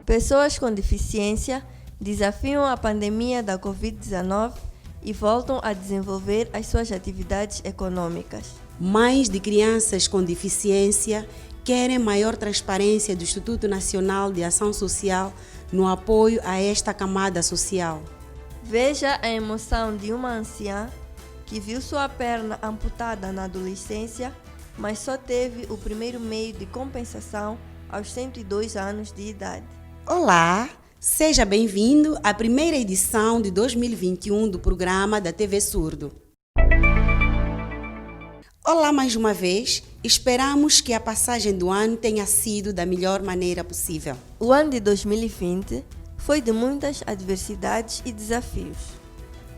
Pessoas com deficiência desafiam a pandemia da Covid-19 e voltam a desenvolver as suas atividades econômicas. Mães de crianças com deficiência querem maior transparência do Instituto Nacional de Ação Social no apoio a esta camada social. Veja a emoção de uma anciã que viu sua perna amputada na adolescência, mas só teve o primeiro meio de compensação aos 102 anos de idade. Olá, seja bem-vindo à primeira edição de 2021 do programa da TV Surdo. Olá mais uma vez, esperamos que a passagem do ano tenha sido da melhor maneira possível. O ano de 2020 foi de muitas adversidades e desafios,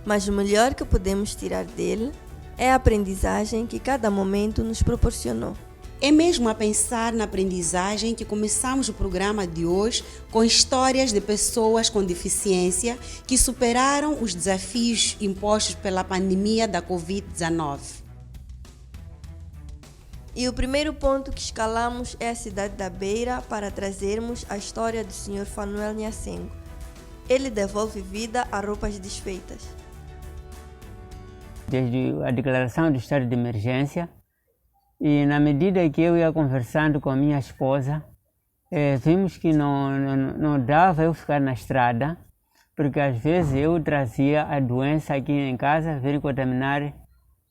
mas o melhor que podemos tirar dele é a aprendizagem que cada momento nos proporcionou. É mesmo a pensar na aprendizagem que começamos o programa de hoje com histórias de pessoas com deficiência que superaram os desafios impostos pela pandemia da Covid-19. E o primeiro ponto que escalamos é a cidade da Beira para trazermos a história do Sr. Fanuel Nhacengo. Ele devolve vida a roupas desfeitas. Desde a declaração do estado de emergência, e na medida que eu ia conversando com a minha esposa, vimos que não dava eu ficar na estrada, porque às vezes eu trazia a doença aqui em casa, vir contaminar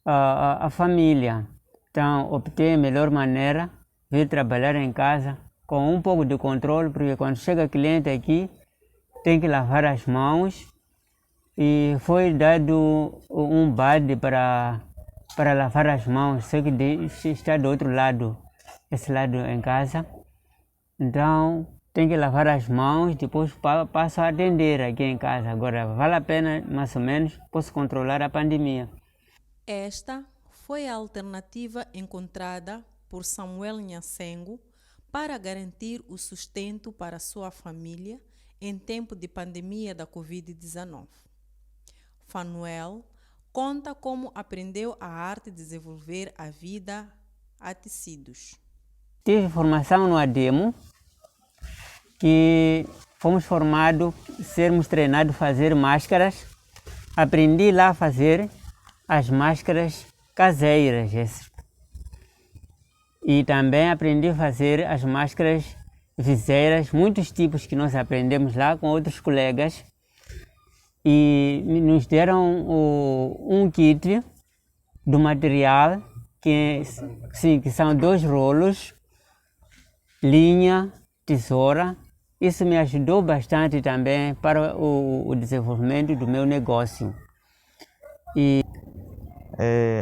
a família. Então optei a melhor maneira, vir trabalhar em casa com um pouco de controle, porque quando chega cliente aqui, tem que lavar as mãos. E foi dado um balde para lavar as mãos, só que está do outro lado, esse lado em casa. Então tem que lavar as mãos, depois passo a atender aqui em casa. Agora vale a pena, mais ou menos, posso controlar a pandemia. Esta foi a alternativa encontrada por Samuel Nhacengo para garantir o sustento para sua família em tempo de pandemia da Covid-19. Fanuel conta como aprendeu a arte de desenvolver a vida a tecidos. Tive formação no ADEMO, que fomos formados, sermos treinados a fazer máscaras. Aprendi lá a fazer as máscaras caseiras. E também aprendi a fazer as máscaras viseiras, muitos tipos que nós aprendemos lá com outros colegas. E nos deram um kit do material, que são 2 rolos, linha, tesoura. Isso me ajudou bastante também para o desenvolvimento do meu negócio.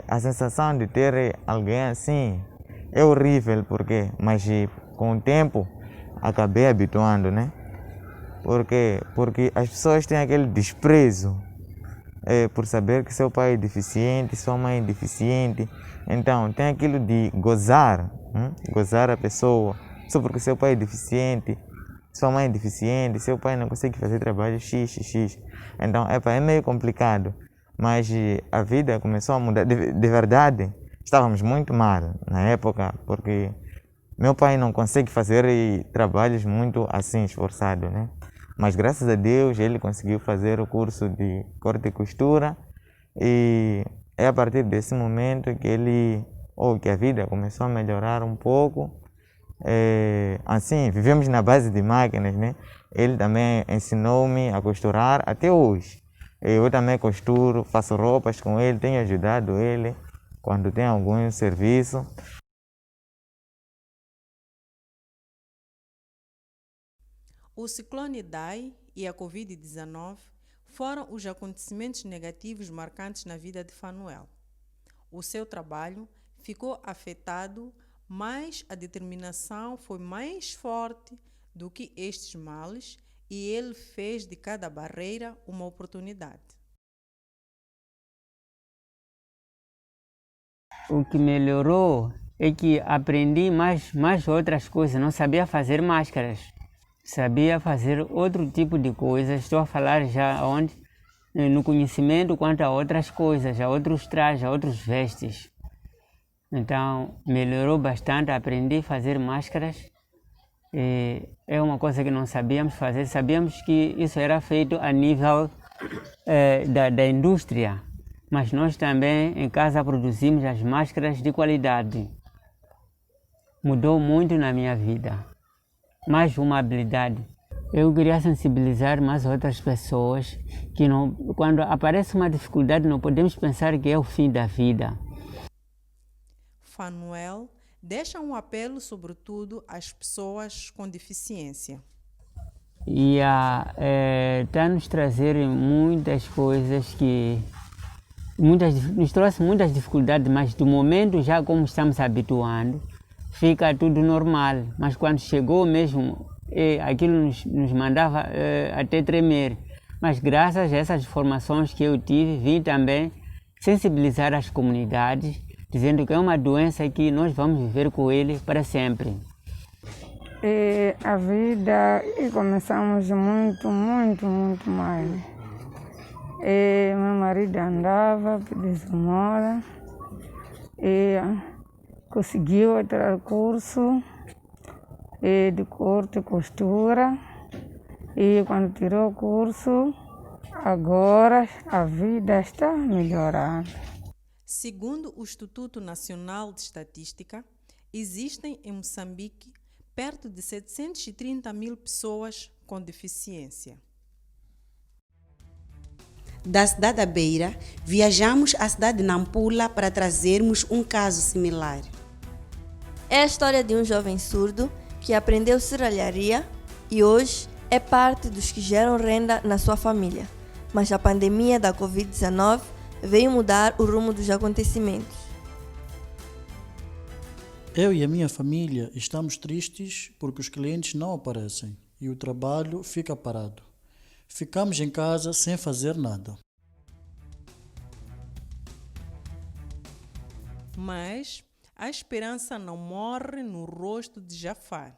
A sensação de ter alguém assim é horrível, mas com o tempo acabei habituando, né? Porque as pessoas têm aquele desprezo por saber que seu pai é deficiente, sua mãe é deficiente. Então tem aquilo de gozar a pessoa, só porque seu pai é deficiente, sua mãe é deficiente, seu pai não consegue fazer trabalho x. Então é meio complicado, mas a vida começou a mudar. De verdade, estávamos muito mal na época, porque meu pai não consegue fazer trabalhos muito assim esforçados, né? Mas graças a Deus ele conseguiu fazer o curso de corte e costura, e é a partir desse momento que a vida começou a melhorar um pouco. Assim, vivemos na base de máquinas, né? Ele também ensinou-me a costurar até hoje. Eu também costuro, faço roupas com ele, tenho ajudado ele quando tem algum serviço. O ciclone Idai e a Covid-19 foram os acontecimentos negativos marcantes na vida de Fanuel. O seu trabalho ficou afetado, mas a determinação foi mais forte do que estes males e ele fez de cada barreira uma oportunidade. O que melhorou é que aprendi mais outras coisas. Não sabia fazer máscaras, sabia fazer outro tipo de coisas. Estou a falar já no conhecimento quanto a outras coisas, a outros trajes, a outros vestes. Então melhorou bastante, aprendi a fazer máscaras É uma coisa que não sabíamos fazer. Sabíamos que isso era feito a nível da indústria, mas nós também em casa produzimos as máscaras de qualidade. Mudou muito na minha vida. Mais uma habilidade. Eu queria sensibilizar mais outras pessoas que quando aparece uma dificuldade não podemos pensar que é o fim da vida. Fanuel deixa um apelo sobretudo às pessoas com deficiência. E está nos trazer muitas coisas nos trouxe muitas dificuldades, mas do momento já como estamos habituando, fica tudo normal. Mas quando chegou mesmo, aquilo nos mandava até tremer. Mas graças a essas informações que eu tive, vim também sensibilizar as comunidades, dizendo que é uma doença que nós vamos viver com ele para sempre. A vida, começamos muito mal. Meu marido andava, pediu esmola, conseguiu outro curso de corte e costura. E quando tirou o curso, agora a vida está melhorando. Segundo o Instituto Nacional de Estatística, existem em Moçambique perto de 730 mil pessoas com deficiência. Da cidade da Beira, viajamos à cidade de Nampula para trazermos um caso similar. É a história de um jovem surdo que aprendeu serralharia e hoje é parte dos que geram renda na sua família. Mas a pandemia da Covid-19 veio mudar o rumo dos acontecimentos. Eu e a minha família estamos tristes porque os clientes não aparecem e o trabalho fica parado. Ficamos em casa sem fazer nada. Mas a esperança não morre no rosto de Jafar.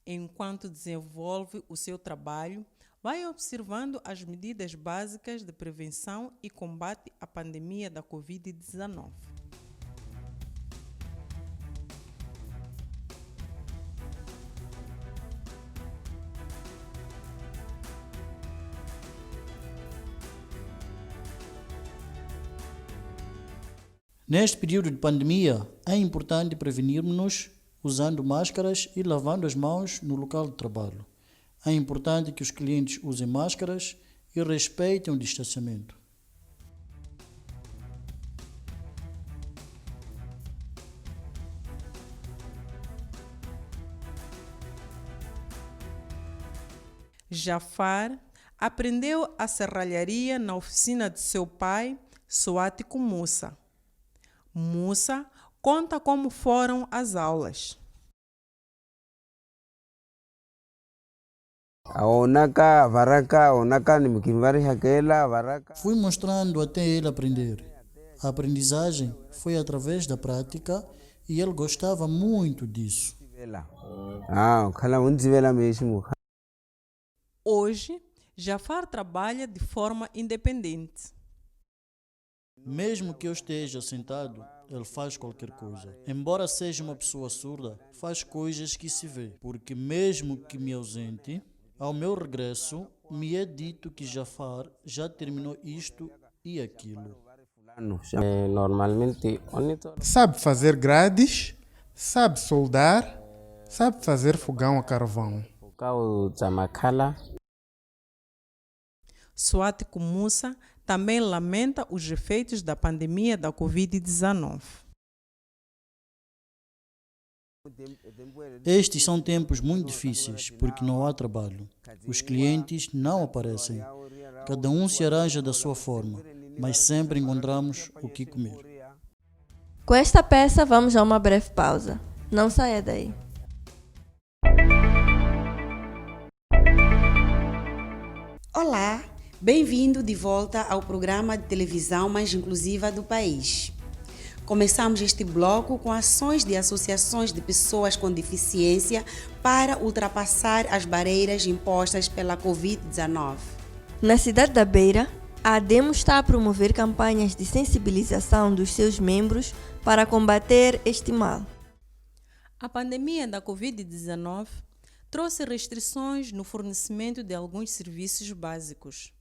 Enquanto desenvolve o seu trabalho, vai observando as medidas básicas de prevenção e combate à pandemia da Covid-19. Neste período de pandemia, é importante prevenirmos-nos usando máscaras e lavando as mãos no local de trabalho. É importante que os clientes usem máscaras e respeitem o distanciamento. Jafar aprendeu a serralharia na oficina de seu pai, Suático Mussa. Mussa conta como foram as aulas. Fui mostrando até ele aprender. A aprendizagem foi através da prática e ele gostava muito disso. Hoje, Jafar trabalha de forma independente. Mesmo que eu esteja sentado, ele faz qualquer coisa. Embora seja uma pessoa surda, faz coisas que se vê. Porque mesmo que me ausente, ao meu regresso, me é dito que Jafar já terminou isto e aquilo. Sabe fazer grades, sabe soldar, sabe fazer fogão a carvão. Suático Mussa também lamenta os efeitos da pandemia da Covid-19. Estes são tempos muito difíceis porque não há trabalho. Os clientes não aparecem. Cada um se arranja da sua forma, mas sempre encontramos o que comer. Com esta peça, vamos a uma breve pausa. Não saia daí. Olá, bem-vindo de volta ao programa de televisão mais inclusiva do país. Começamos este bloco com ações de associações de pessoas com deficiência para ultrapassar as barreiras impostas pela Covid-19. Na cidade da Beira, a ADEMO está a promover campanhas de sensibilização dos seus membros para combater este mal. A pandemia da Covid-19 trouxe restrições no fornecimento de alguns serviços básicos.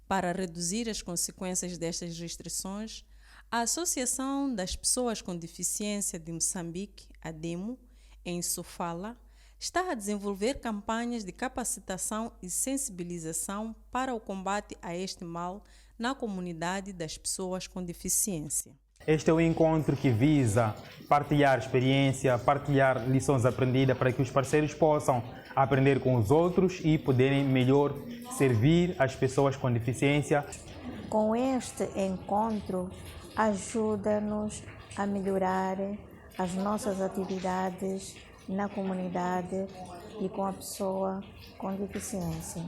Para reduzir as consequências destas restrições, a Associação das Pessoas com Deficiência de Moçambique, ADEMO, em Sofala, está a desenvolver campanhas de capacitação e sensibilização para o combate a este mal na comunidade das pessoas com deficiência. Este é um encontro que visa partilhar experiência, partilhar lições aprendidas para que os parceiros possam aprender com os outros e poderem melhor servir as pessoas com deficiência. Com este encontro, ajuda-nos a melhorar as nossas atividades na comunidade e com a pessoa com deficiência.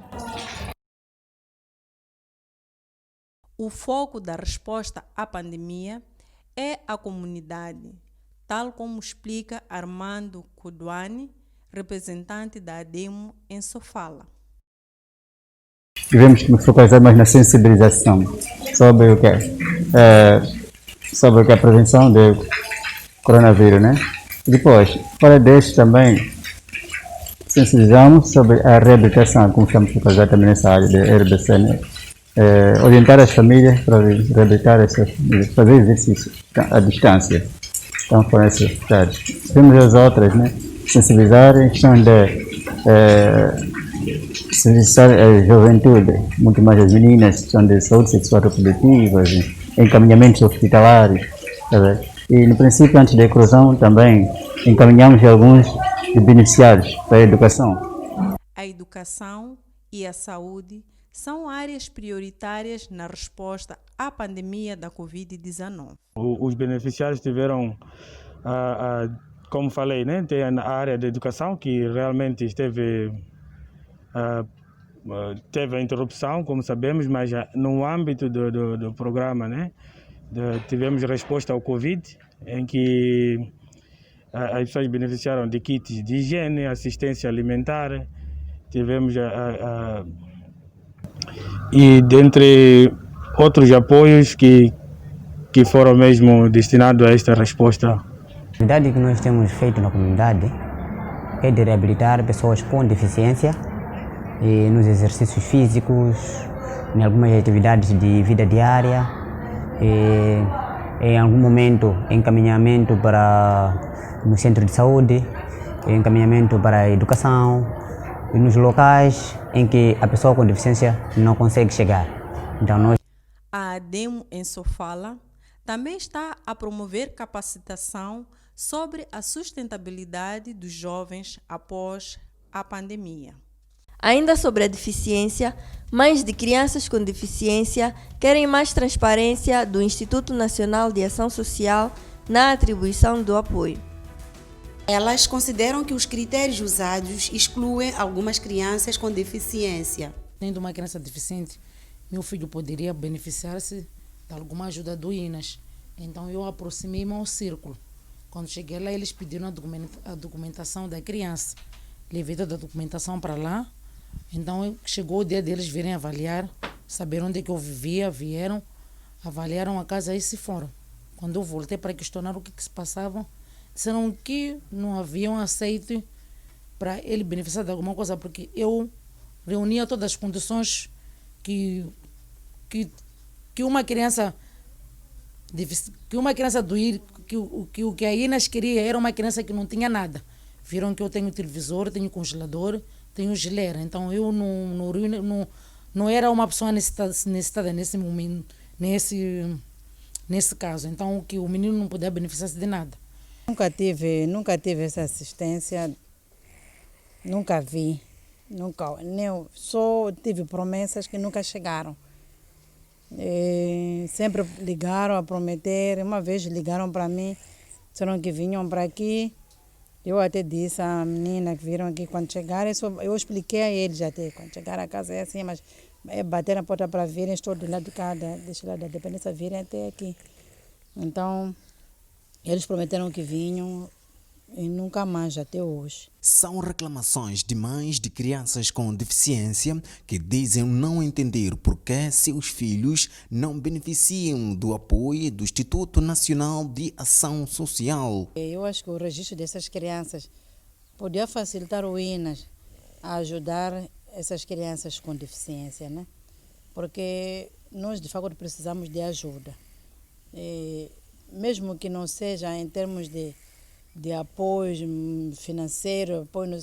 O foco da resposta à pandemia é a comunidade, tal como explica Armando Kudwani, representante da ADEMO em Sofala. Tivemos que nos focalizar mais na sensibilização sobre o que sobre a prevenção do coronavírus, né? Depois, fora deste também, sensibilizamos sobre a reabilitação, como estamos focalizados também nessa área de RBC, né? Orientar as famílias para reabilitar essas famílias, fazer exercício à distância. Então foram essas atividades. Temos as outras, né? Sensibilizar em questão de sensibilizar a juventude, muito mais as meninas, questão de saúde sexual reprodutiva, encaminhamentos hospitalares. Tá? E no princípio, antes da eclosão, também encaminhamos alguns beneficiários para a educação. A educação e a saúde são áreas prioritárias na resposta à pandemia da Covid-19. Os beneficiários tiveram, como falei, né, tem a área da educação que realmente teve a interrupção, como sabemos, mas no âmbito do programa, né, tivemos resposta ao Covid, em que as pessoas beneficiaram de kits de higiene, assistência alimentar, tivemos e dentre outros apoios que foram mesmo destinados a esta resposta. A atividade que nós temos feito na comunidade é de reabilitar pessoas com deficiência e nos exercícios físicos, em algumas atividades de vida diária, e em algum momento encaminhamento para no centro de saúde, encaminhamento para a educação, e nos locais em que a pessoa com deficiência não consegue chegar. Então nós... A ADEMO em Sofala também está a promover capacitação sobre a sustentabilidade dos jovens após a pandemia. Ainda sobre a deficiência, mães de crianças com deficiência querem mais transparência do Instituto Nacional de Ação Social na atribuição do apoio. Elas consideram que os critérios usados excluem algumas crianças com deficiência. Tendo uma criança deficiente, meu filho poderia beneficiar-se de alguma ajuda do INAS. Então eu aproximei-me ao círculo. Quando cheguei lá, eles pediram a documentação da criança. Levei toda a documentação para lá. Então chegou o dia deles virem avaliar, saber onde é que eu vivia, vieram, avaliaram a casa e se foram. Quando eu voltei para questionar o que se passava, disseram que não haviam aceito para ele beneficiar de alguma coisa, porque eu reunia todas as condições que uma criança doir, que a Inas queria era uma criança que não tinha nada. Viram que eu tenho televisor, tenho congelador, tenho geleira. Então eu não era uma pessoa necessitada nesse momento, nesse caso. Então que o menino não podia beneficiar-se de nada. Nunca tive essa assistência, nunca vi, só tive promessas que nunca chegaram. Sempre ligaram a prometer, uma vez ligaram para mim, disseram que vinham para aqui. Eu até disse à menina que viram aqui, quando chegarem, eu expliquei a eles até, quando chegar a casa é assim, mas é bater na porta para virem, estou do lado de cá, deixa lá da dependência, virem até aqui. Então, eles prometeram que vinham e nunca mais, até hoje. São reclamações de mães de crianças com deficiência que dizem não entender por que seus filhos não beneficiam do apoio do Instituto Nacional de Ação Social. Eu acho que o registro dessas crianças podia facilitar o INAS a ajudar essas crianças com deficiência, né? Porque nós, de fato, precisamos de ajuda. E, mesmo que não seja em termos de apoio financeiro, apoio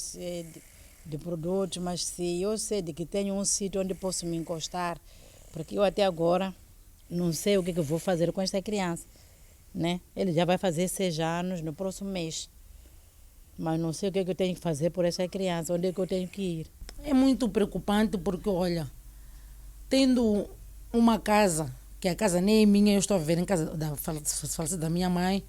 de produtos, mas se eu sei de que tenho um sítio onde posso me encostar, porque eu até agora não sei o que eu vou fazer com esta criança, né? Ele já vai fazer 6 anos no próximo mês, mas não sei o que eu tenho que fazer por essa criança, onde é que eu tenho que ir. É muito preocupante porque, olha, tendo uma casa, que a casa nem é minha, eu estou a viver em casa da falecida da minha mãe,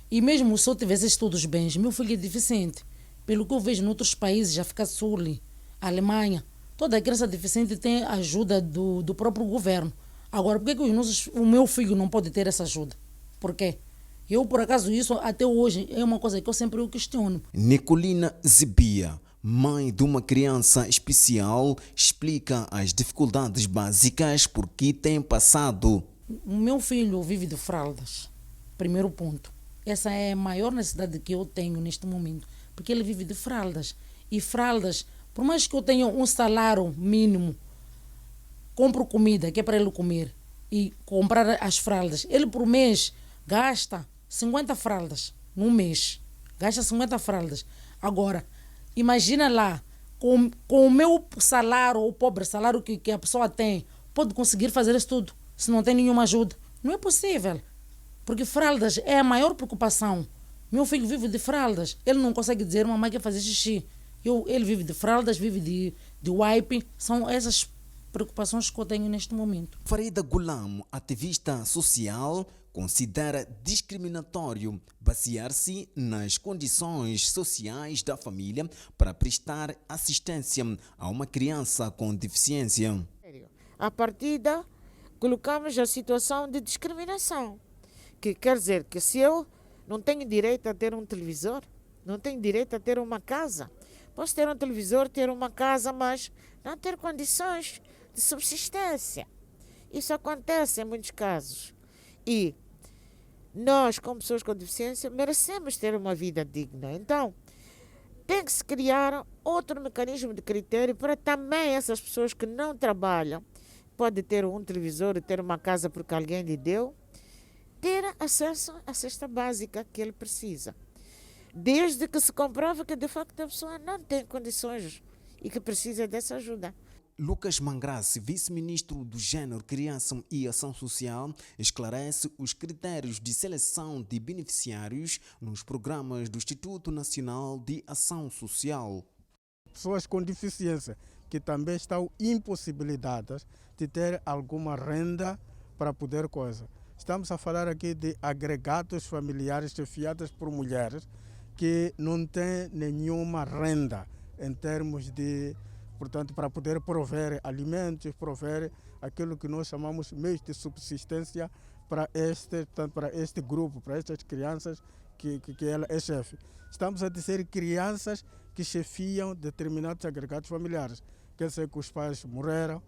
e mesmo se eu tivesse todos os bens, meu filho é deficiente. Pelo que eu vejo em outros países, África Sul, Alemanha, toda criança deficiente tem ajuda do próprio governo. Agora, por que o meu filho não pode ter essa ajuda? Por quê? Eu, por acaso, isso até hoje é uma coisa que eu sempre questiono. Nicolina Zibia, mãe de uma criança especial, explica as dificuldades básicas por que tem passado. O meu filho vive de fraldas, primeiro ponto. Essa é a maior necessidade que eu tenho neste momento, porque ele vive de fraldas. E fraldas, por mais que eu tenha um salário mínimo, compro comida que é para ele comer e comprar as fraldas, ele por mês gasta 50 fraldas no mês. Gasta 50 fraldas. Agora, imagina lá, com o meu salário, o pobre salário que a pessoa tem, pode conseguir fazer isso tudo se não tem nenhuma ajuda? Não é possível. Porque fraldas é a maior preocupação. Meu filho vive de fraldas. Ele não consegue dizer, mamãe quer fazer xixi. Ele vive de fraldas, vive de wipe. São essas preocupações que eu tenho neste momento. Farida Gulam, ativista social, considera discriminatório basear-se nas condições sociais da família para prestar assistência a uma criança com deficiência. A partida, colocamos a situação de discriminação, que quer dizer que se eu não tenho direito a ter um televisor, não tenho direito a ter uma casa, posso ter um televisor, ter uma casa, mas não ter condições de subsistência. Isso acontece em muitos casos. E nós, como pessoas com deficiência, merecemos ter uma vida digna. Então, tem que se criar outro mecanismo de critério para também essas pessoas que não trabalham, pode ter um televisor e ter uma casa porque alguém lhe deu, ter acesso à cesta básica que ele precisa. Desde que se comprove que, de facto, a pessoa não tem condições e que precisa dessa ajuda. Lucas Mangrassi, vice-ministro do Gênero, Criança e Ação Social, esclarece os critérios de seleção de beneficiários nos programas do Instituto Nacional de Ação Social. Pessoas com deficiência que também estão impossibilitadas de ter alguma renda para poder coisa. Estamos a falar aqui de agregados familiares chefiados por mulheres que não têm nenhuma renda em termos de, portanto, para poder prover alimentos, prover aquilo que nós chamamos meios de subsistência para este grupo, para estas crianças que ela é chefe. Estamos a dizer crianças que chefiam determinados agregados familiares, quer dizer que os pais morreram,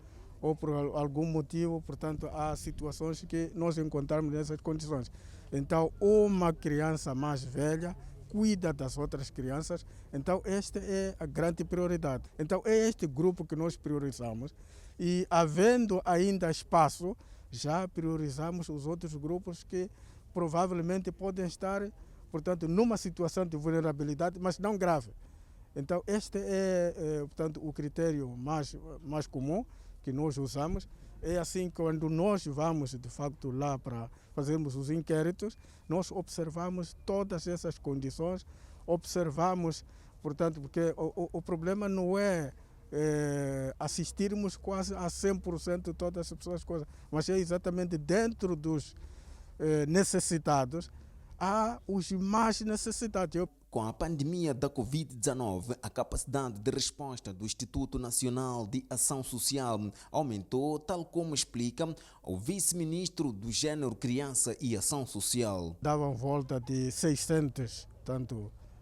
ou por algum motivo, portanto, há situações que nós encontramos nessas condições. Então, uma criança mais velha cuida das outras crianças, então esta é a grande prioridade. Então, é este grupo que nós priorizamos e, havendo ainda espaço, já priorizamos os outros grupos que provavelmente podem estar, portanto, numa situação de vulnerabilidade, mas não grave. Então, este é portanto, o critério mais comum que nós usamos. É assim que quando nós vamos, de facto, lá para fazermos os inquéritos, nós observamos todas essas condições, observamos, portanto, porque o problema não é assistirmos quase a 100% todas as pessoas, mas é exatamente dentro dos necessitados, há os mais necessitados. Com a pandemia da Covid-19, a capacidade de resposta do Instituto Nacional de Ação Social aumentou, tal como explica o vice-ministro do Gênero, Criança e Ação Social. Davam volta de 600,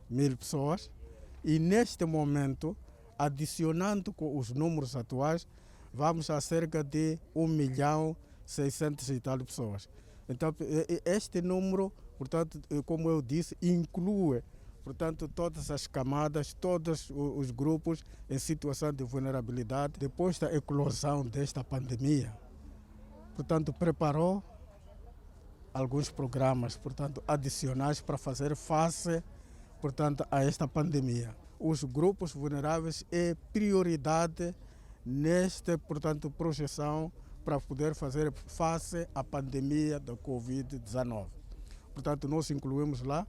mil pessoas, e neste momento, adicionando com os números atuais, vamos a cerca de 1.600.000 e tal pessoas. Então, este número, portanto, como eu disse, inclui, portanto, todas as camadas, todos os grupos em situação de vulnerabilidade, depois da eclosão desta pandemia. Portanto, preparou alguns programas, portanto, adicionais para fazer face, portanto, a esta pandemia. Os grupos vulneráveis é prioridade nesta, portanto, projeção para poder fazer face à pandemia da Covid-19. Portanto, nós incluímos lá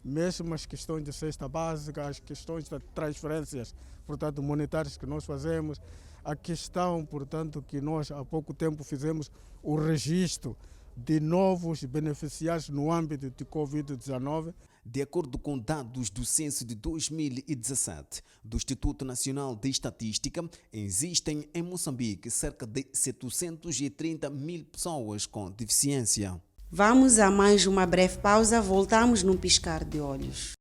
mesmo as questões de cesta básica, as questões de transferências, portanto, monetárias que nós fazemos, a questão, portanto, que nós há pouco tempo fizemos o registro de novos beneficiários no âmbito de Covid-19. De acordo com dados do censo de 2017 do Instituto Nacional de Estatística, existem em Moçambique cerca de 730 mil pessoas com deficiência. Vamos a mais uma breve pausa, voltamos num piscar de olhos.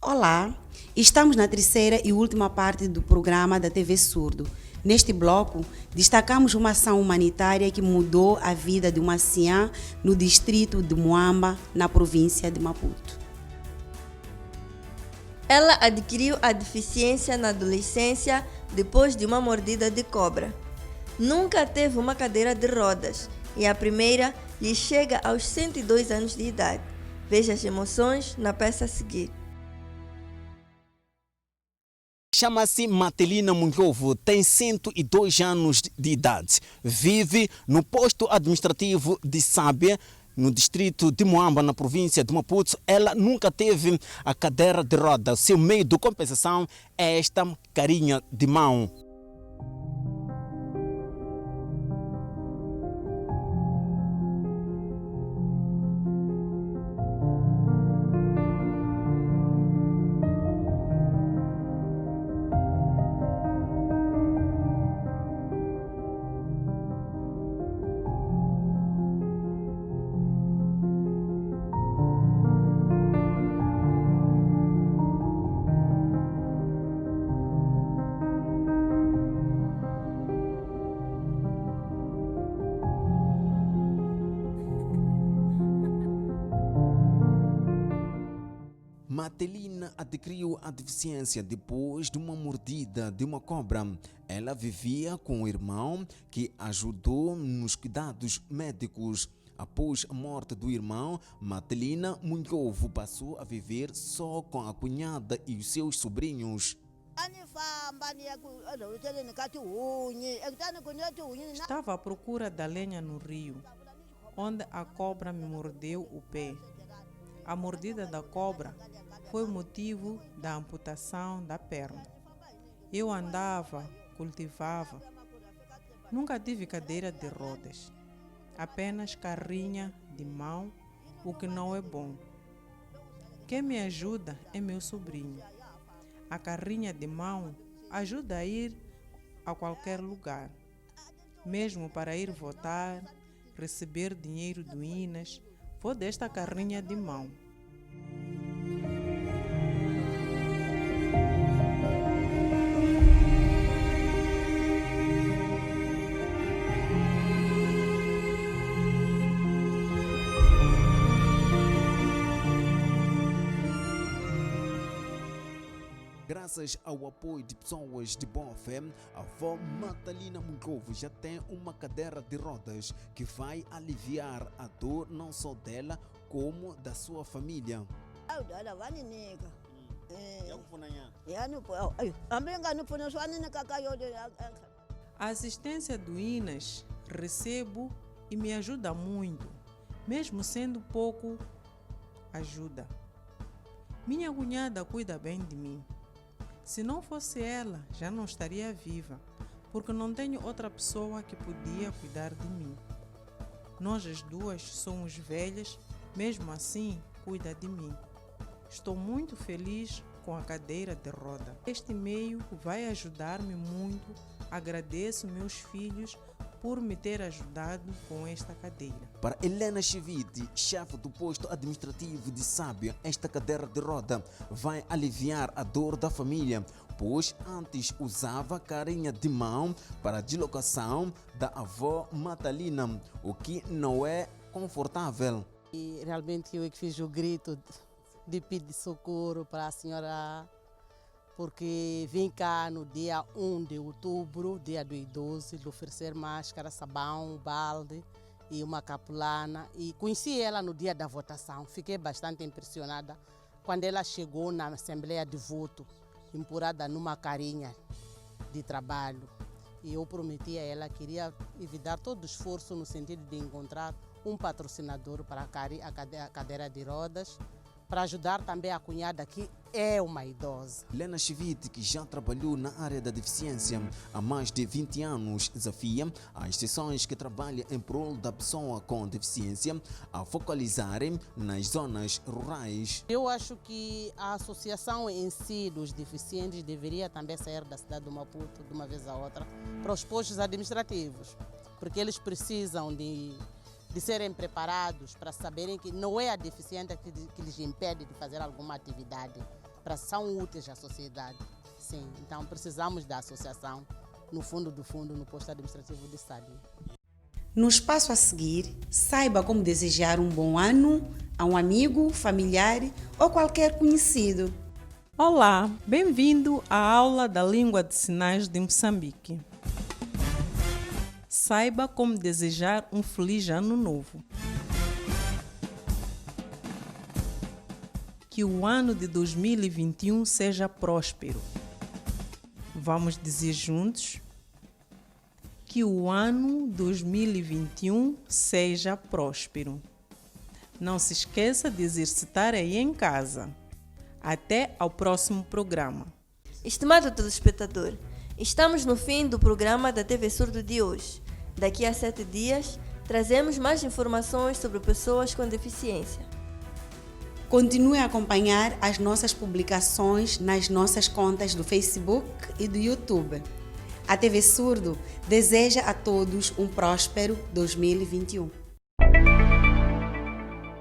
Olá, estamos na terceira e última parte do programa da TV Surdo. Neste bloco, destacamos uma ação humanitária que mudou a vida de uma anciã no distrito de Moamba, na província de Maputo. Ela adquiriu a deficiência na adolescência depois de uma mordida de cobra. Nunca teve uma cadeira de rodas e a primeira lhe chega aos 102 anos de idade. Veja as emoções na peça a seguir. Chama-se Matelina Munhovo, tem 102 anos de idade. Vive no posto administrativo de Sábia, no distrito de Moamba, na província de Maputo. Ela nunca teve a cadeira de roda. Seu meio de compensação é esta carinha de mão. Matelina adquiriu a deficiência depois de uma mordida de uma cobra. Ela vivia com o irmão que ajudou nos cuidados médicos. Após a morte do irmão, Matelina Munhovo passou a viver só com a cunhada e os seus sobrinhos. Estava à procura da lenha no rio, onde a cobra me mordeu o pé. A mordida da cobra foi o motivo da amputação da perna. Eu andava, cultivava. Nunca tive cadeira de rodas, apenas carrinha de mão, o que não é bom. Quem me ajuda é meu sobrinho. A carrinha de mão ajuda a ir a qualquer lugar, mesmo para ir votar, receber dinheiro do INAS, vou desta carrinha de mão. Graças ao apoio de pessoas de boa fé, a avó Matelina Munhovo já tem uma cadeira de rodas que vai aliviar a dor não só dela, como da sua família. A assistência do INAS recebo e me ajuda muito, mesmo sendo pouco ajuda. Minha cunhada cuida bem de mim. Se não fosse ela, já não estaria viva, porque não tenho outra pessoa que podia cuidar de mim. Nós as duas somos velhas, mesmo assim cuida de mim. Estou muito feliz com a cadeira de roda. Este meio vai ajudar-me muito. Agradeço meus filhos por me ter ajudado com esta cadeira. Para Helena Chivite, chefe do posto administrativo de Sábia, esta cadeira de roda vai aliviar a dor da família, pois antes usava carinha de mão para a deslocação da avó Matelina, o que não é confortável. E realmente eu é que fiz o grito de pedir socorro para a senhora, porque vim cá no dia 1 de outubro, dia do idoso, de oferecer máscara, sabão, balde e uma capulana. E conheci ela no dia da votação. Fiquei bastante impressionada quando ela chegou na Assembleia de Voto, empurrada numa carinha de trabalho. E eu prometi a ela que iria evitar todo o esforço no sentido de encontrar um patrocinador para a cadeira de rodas, para ajudar também a cunhada que é uma idosa. Lena Chivite, que já trabalhou na área da deficiência há mais de 20 anos, desafia as instituições que trabalham em prol da pessoa com deficiência a focalizarem nas zonas rurais. Eu acho que a associação em si dos deficientes deveria também sair da cidade do Maputo de uma vez a outra para os postos administrativos, porque eles precisam de serem preparados para saberem que não é a deficiência que lhes impede de fazer alguma atividade, são úteis à sociedade. Sim, então precisamos da associação, no fundo do fundo, no posto administrativo de Sadi. No espaço a seguir, saiba como desejar um bom ano a um amigo, familiar ou qualquer conhecido. Olá, bem-vindo à aula da Língua de Sinais de Moçambique. Saiba como desejar um feliz ano novo. Que o ano de 2021 seja próspero. Vamos dizer juntos? Que o ano 2021 seja próspero. Não se esqueça de exercitar aí em casa. Até ao próximo programa. Estimado telespectador, estamos no fim do programa da TV Surdo de hoje. Daqui a 7 dias, trazemos mais informações sobre pessoas com deficiência. Continue a acompanhar as nossas publicações nas nossas contas do Facebook e do YouTube. A TV Surdo deseja a todos um próspero 2021.